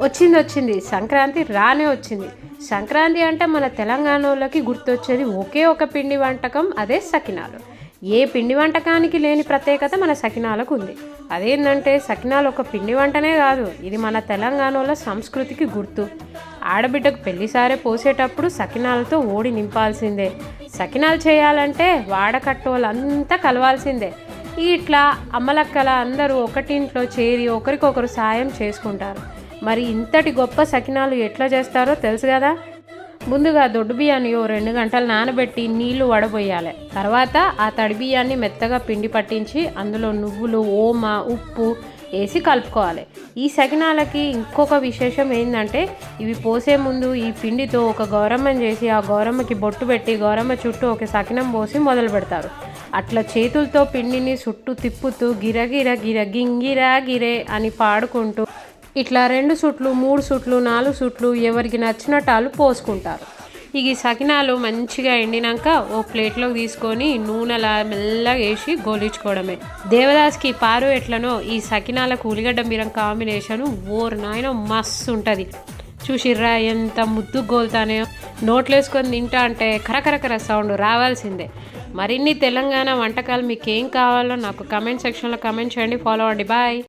వచ్చింది సంక్రాంతి రానే వచ్చింది. సంక్రాంతి అంటే మన తెలంగాణ వాళ్ళకి గుర్తొచ్చేది ఒకే ఒక పిండి వంటకం, అదే సకినాలు. ఏ పిండి వంటకానికి లేని ప్రత్యేకత మన సకినాలకు ఉంది. అదేంటంటే సకినాలు ఒక పిండి వంటనే కాదు, ఇది మన తెలంగాణ వాళ్ళ సంస్కృతికి గుర్తు. ఆడబిడ్డకు పెళ్లిసారే పోసేటప్పుడు సకినాలతో ఓడి నింపాల్సిందే. సకినాలు చేయాలంటే వాడకట్టోళ్ళంతా కలవాల్సిందే. ఇట్లా అమ్మలక్కల అందరూ ఒకటింట్లో చేరి ఒకరికొకరు సాయం చేసుకుంటారు. మరి ఇంతటి గొప్ప సకినాలు ఎట్లా చేస్తారో తెలుసు కదా. ముందుగా దొడ్డు బియ్యాన్ని 2 గంటలు నానబెట్టి నీళ్లు వడబోయాలి. తర్వాత ఆ తడి బియ్యాన్ని మెత్తగా పిండి పట్టించి అందులో నువ్వులు, ఓమ, ఉప్పు వేసి కలుపుకోవాలి. ఈ సకినాలకి ఇంకొక విశేషం ఏంటంటే, ఇవి పోసే ముందు ఈ పిండితో ఒక గౌరమ్మని చేసి ఆ గౌరమ్మకి బొట్టు పెట్టి గౌరమ్మ చుట్టూ ఒక సకినం పోసి మొదలు పెడతారు. అట్లా చేతులతో పిండిని చుట్టూ తిప్పుతూ గిరగిర గిర గింగిరా గిరే అని పాడుకుంటూ ఇట్లా 2 సుట్లు, 3 సుట్లు, 4 సుట్లు ఎవరికి నచ్చినట్టు వాళ్ళు పోసుకుంటారు. ఈ సకినాలు మంచిగా ఎండినాక ఓ ప్లేట్లోకి తీసుకొని నూనెలా మెల్లగా వేసి గోలించుకోవడమే. దేవదాస్కి పారు ఎట్లనో ఈ సకినాలకు ఉల్లిగడ్డ మిరం కాంబినేషను ఓర్ నాయనో మస్తు ఉంటుంది. చూసిర్రా ఎంత ముద్దు గోల్తానే. నోట్లేసుకొని తింటా అంటే కరకరకర సౌండ్ రావాల్సిందే. మరిన్ని తెలంగాణ వంటకాలు మీకు ఏం కావాలో నాకు కమెంట్ సెక్షన్లో కమెంట్ చేయండి. ఫాలో అవ్వండి. బాయ్.